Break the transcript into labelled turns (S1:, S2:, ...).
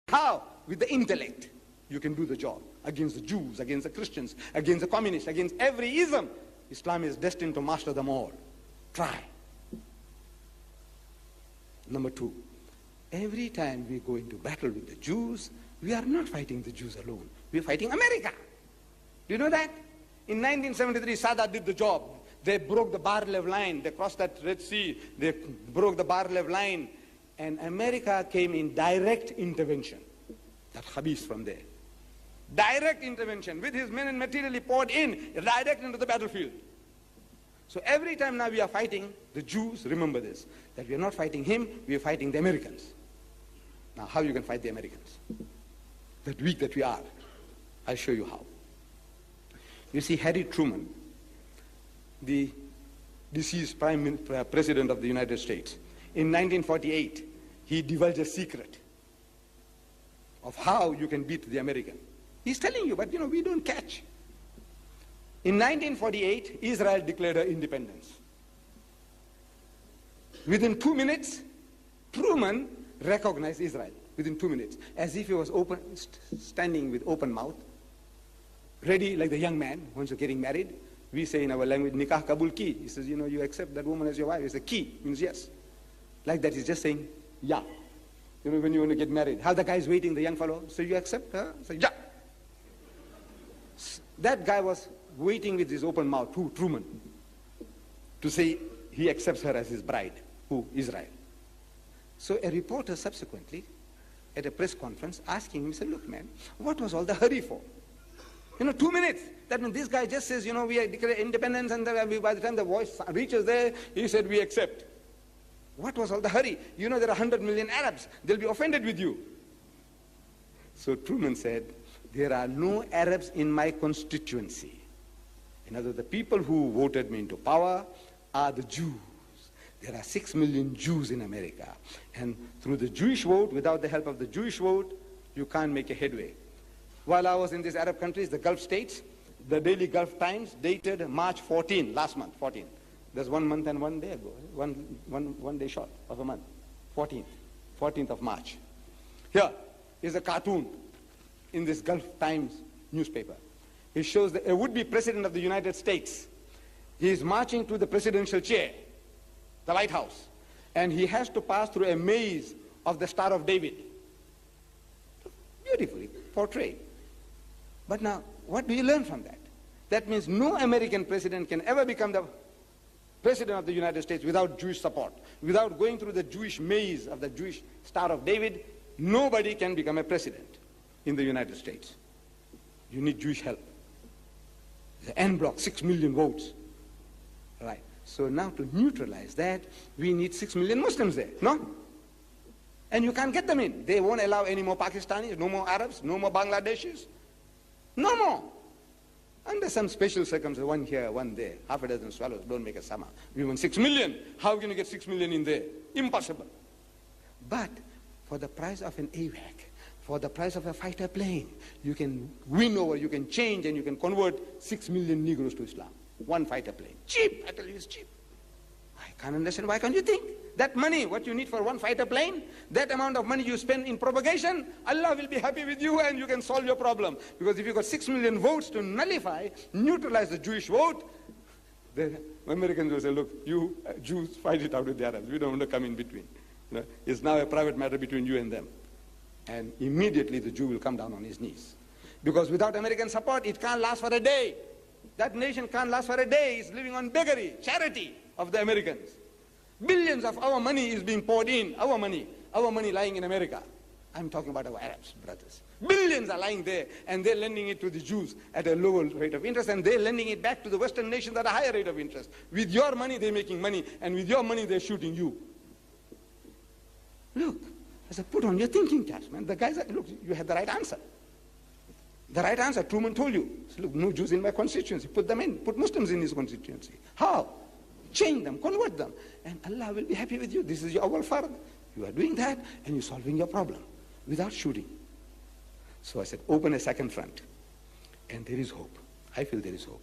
S1: How? With the intellect, you can do the job against the Jews, against the Christians, against the communists, against every ism. Islam is destined to master them all. Try. Number two, every time we go into battle with the Jews, we are not fighting the Jews alone. We are fighting America. Do you know that? In 1973, Sadat did the job. They broke the Bar-Lev line. They crossed that Red Sea. They broke the Bar-Lev line. And America came in direct intervention. That Khabis from there. Direct intervention. With his men and material, he poured in, direct into the battlefield. So every time now we are fighting the Jews, remember this, that we are not fighting him, we are fighting the Americans. Now how you can fight the Americans? That weak that we are. I'll show you how. You see, Harry Truman, the deceased President of the United States, in 1948, he divulged a secret of how you can beat the American. He's telling you, but you know, we don't catch. In 1948, Israel declared her independence. Within 2 minutes, Truman recognized Israel. Within 2 minutes, as if he was standing with open mouth, ready like the young man once you're getting married. We say in our language, nikah kabul ki. He says, you know, you accept that woman as your wife. It's a ki, means yes. Like that, he's just saying, yeah. You know, when you want to get married, how the guy's waiting, the young fellow, so you accept her? Say, yeah. That guy was waiting with his open mouth, who? Truman, to say he accepts her as his bride. Who? Israel. So a reporter subsequently, at a press conference, asking him, he said, look man, what was all the hurry for? You know, 2 minutes. That means this guy just says, you know, we are declaring independence, and by the time the voice reaches there, he said, we accept. What was all the hurry? You know, there are 100 million Arabs. They'll be offended with you. So Truman said, there are no Arabs in my constituency. In other words, the people who voted me into power are the Jews. There are 6 million Jews in America. And through the Jewish vote, without the help of the Jewish vote, you can't make a headway. While I was in these Arab countries, the Gulf states, the Daily Gulf Times dated March 14, last month, 14. There's 1 month and 1 day ago, one day short of a month, 14th of March. Here is a cartoon in this Gulf Times newspaper. It shows a would-be president of the United States. He is marching to the presidential chair, the White House, and he has to pass through a maze of the Star of David. Beautifully portrayed. But now, what do you learn from that? That means no American president can ever become the president of the United States without Jewish support. Without going through the Jewish maze of the Jewish Star of David, nobody can become a president in the United States. You need Jewish help. The en bloc, 6 million votes. Right. So now to neutralize that, we need 6 million Muslims there, no? And you can't get them in. They won't allow any more Pakistanis, no more Arabs, no more Bangladeshis. No more. Under some special circumstances, one here, one there, half a dozen swallows don't make a summer. We want 6 million. How can you get 6 million in there? Impossible. But for the price of an AWAC, for the price of a fighter plane, you can win over, you can change, and you can convert 6 million Negroes to Islam. One fighter plane. Cheap, I tell you, it's cheap. I can't understand, why can't you think? That money, what you need for one fighter plane, that amount of money you spend in propagation, Allah will be happy with you and you can solve your problem. Because if you got 6 million votes to nullify, neutralize the Jewish vote, the Americans will say, look, you Jews fight it out with the Arabs. We don't want to come in between. You know, it's now a private matter between you and them. And immediately the Jew will come down on his knees. Because without American support, it can't last for a day. That nation can't last for a day. It's living on beggary, charity of the Americans. Billions of our money is being poured in, our money lying in America. I'm talking about our Arabs, brothers. Billions are lying there, and they're lending it to the Jews at a lower rate of interest, and they're lending it back to the Western nations at a higher rate of interest. With your money, they're making money, and with your money, they're shooting you. Look, I said, put on your thinking caps, man. The guy said, look, you had the right answer. The right answer, Truman told you. Said, look, no Jews in my constituency. Put them in. Put Muslims in his constituency. How? Change them, convert them, and Allah will be happy with you. This is your awal fard. You are doing that, and you're solving your problem without shooting. So I said, open a second front, and there is hope. I feel there is hope.